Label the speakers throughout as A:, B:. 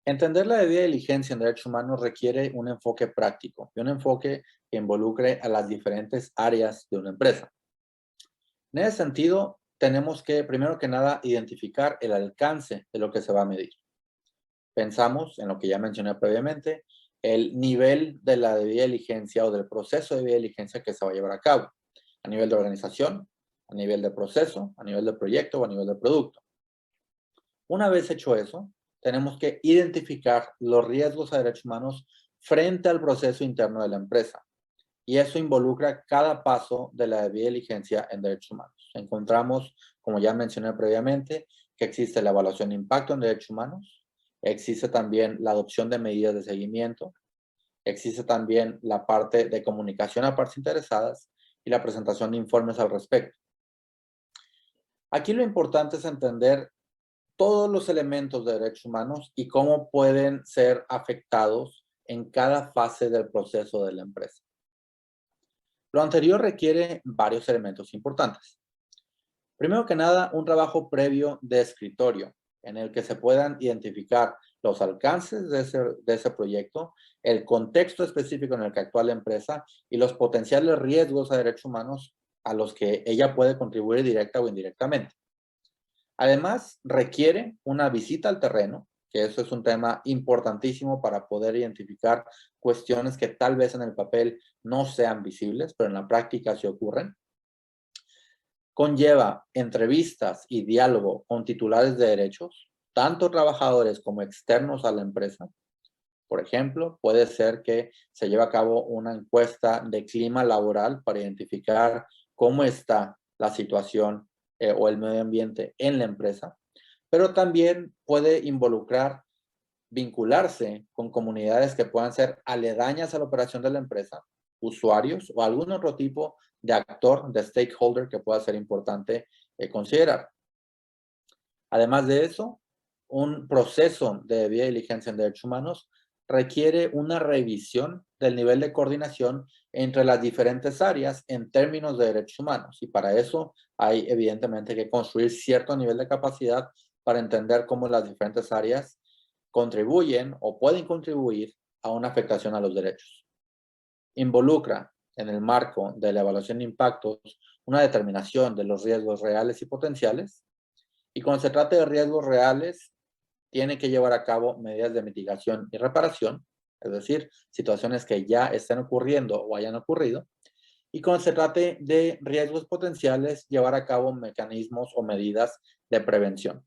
A: Entender la debida diligencia en derechos humanos requiere un enfoque práctico y un enfoque que involucre a las diferentes áreas de una empresa. En ese sentido, tenemos que, primero que nada, identificar el alcance de lo que se va a medir. Pensamos en lo que ya mencioné previamente, el nivel de la debida diligencia o del proceso de debida diligencia que se va a llevar a cabo, a nivel de organización, a nivel de proceso, a nivel de proyecto o a nivel de producto. Una vez hecho eso, tenemos que identificar los riesgos a derechos humanos frente al proceso interno de la empresa. Y eso involucra cada paso de la debida diligencia en derechos humanos. Encontramos, como ya mencioné previamente, que existe la evaluación de impacto en derechos humanos, existe también la adopción de medidas de seguimiento, existe también la parte de comunicación a partes interesadas y la presentación de informes al respecto. Aquí lo importante es entender todos los elementos de derechos humanos y cómo pueden ser afectados en cada fase del proceso de la empresa. Lo anterior requiere varios elementos importantes. Primero que nada, un trabajo previo de escritorio en el que se puedan identificar los alcances de ese proyecto, el contexto específico en el que actúa la empresa y los potenciales riesgos a derechos humanos a los que ella puede contribuir directa o indirectamente. Además, requiere una visita al terreno, que eso es un tema importantísimo para poder identificar cuestiones que tal vez en el papel no sean visibles, pero en la práctica sí ocurren. Conlleva entrevistas y diálogo con titulares de derechos, tanto trabajadores como externos a la empresa. Por ejemplo, puede ser que se lleve a cabo una encuesta de clima laboral para identificar cómo está la situación o el medio ambiente en la empresa, pero también puede involucrar, vincularse con comunidades que puedan ser aledañas a la operación de la empresa, usuarios o algún otro tipo de actor, de stakeholder que pueda ser importante considerar. Además de eso, un proceso de debida diligencia en derechos humanos requiere una revisión del nivel de coordinación entre las diferentes áreas en términos de derechos humanos. Y para eso hay evidentemente que construir cierto nivel de capacidad para entender cómo las diferentes áreas contribuyen o pueden contribuir a una afectación a los derechos. Involucra, en el marco de la evaluación de impactos, una determinación de los riesgos reales y potenciales. Y cuando se trata de riesgos reales, tiene que llevar a cabo medidas de mitigación y reparación, es decir, situaciones que ya estén ocurriendo o hayan ocurrido. Y cuando se trate de riesgos potenciales, llevar a cabo mecanismos o medidas de prevención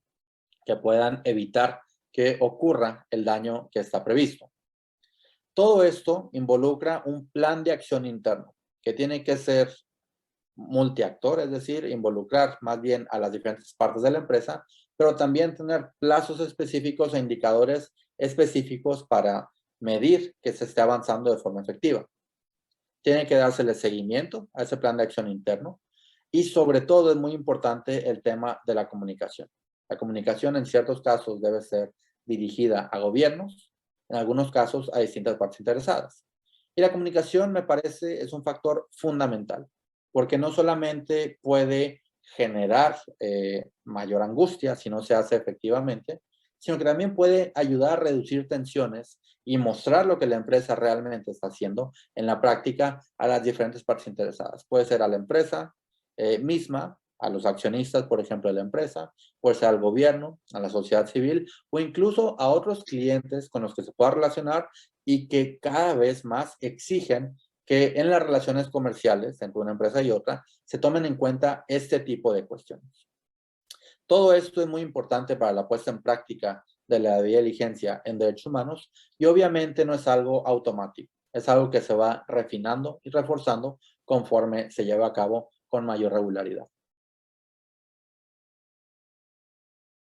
A: que puedan evitar que ocurra el daño que está previsto. Todo esto involucra un plan de acción interno que tiene que ser multiactor, es decir, involucrar más bien a las diferentes partes de la empresa, pero también tener plazos específicos e indicadores específicos para medir que se esté avanzando de forma efectiva. Tiene que dársele seguimiento a ese plan de acción interno y sobre todo es muy importante el tema de la comunicación. La comunicación en ciertos casos debe ser dirigida a gobiernos, en algunos casos a distintas partes interesadas. Y la comunicación me parece es un factor fundamental, porque no solamente puede generar mayor angustia si no se hace efectivamente, sino que también puede ayudar a reducir tensiones y mostrar lo que la empresa realmente está haciendo en la práctica a las diferentes partes interesadas. Puede ser a la empresa misma, a los accionistas, por ejemplo, de la empresa, puede ser al gobierno, a la sociedad civil o incluso a otros clientes con los que se pueda relacionar y que cada vez más exigen que en las relaciones comerciales entre una empresa y otra se tomen en cuenta este tipo de cuestiones. Todo esto es muy importante para la puesta en práctica de la debida diligencia en derechos humanos y obviamente no es algo automático, es algo que se va refinando y reforzando conforme se lleva a cabo con mayor regularidad.